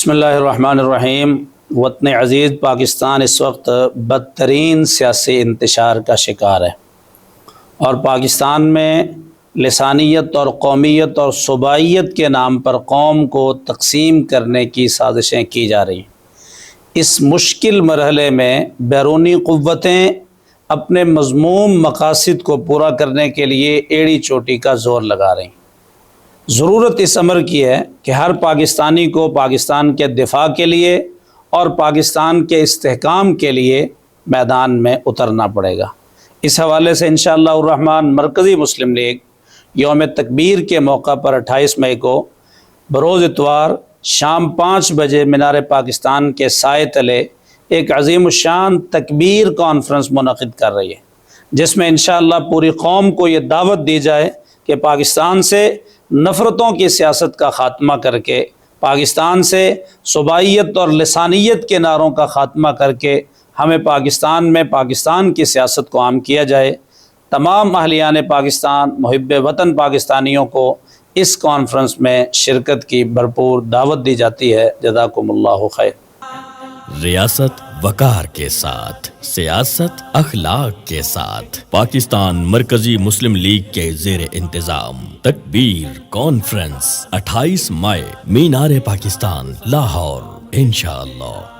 بسم اللہ الرحمن الرحیم۔ وطن عزیز پاکستان اس وقت بدترین سیاسی انتشار کا شکار ہے اور پاکستان میں لسانیت اور قومیت اور صوبائیت کے نام پر قوم کو تقسیم کرنے کی سازشیں کی جا رہی ہیں۔ اس مشکل مرحلے میں بیرونی قوتیں اپنے مذموم مقاصد کو پورا کرنے کے لیے ایڑی چوٹی کا زور لگا رہی ہیں۔ ضرورت اس امر کی ہے کہ ہر پاکستانی کو پاکستان کے دفاع کے لیے اور پاکستان کے استحکام کے لیے میدان میں اترنا پڑے گا۔ اس حوالے سے انشاءاللہ الرحمن مرکزی مسلم لیگ یوم تکبیر کے موقع پر 28 مئی کو بروز اتوار شام 5 بجے مینار پاکستان کے سائے تلے ایک عظیم الشان تکبیر کانفرنس منعقد کر رہی ہے، جس میں انشاءاللہ پوری قوم کو یہ دعوت دی جائے کہ پاکستان سے نفرتوں کی سیاست کا خاتمہ کر کے، پاکستان سے صوبائیت اور لسانیت کے نعروں کا خاتمہ کر کے ہمیں پاکستان میں پاکستان کی سیاست کو عام کیا جائے۔ تمام اہلیان پاکستان، محب وطن پاکستانیوں کو اس کانفرنس میں شرکت کی بھرپور دعوت دی جاتی ہے۔ جزاکم اللہ خیر۔ ریاست وقار کے ساتھ، سیاست اخلاق کے ساتھ، پاکستان مرکزی مسلم لیگ کے زیر انتظام تکبیر کانفرنس 28 مئی مینار پاکستان لاہور، انشاءاللہ۔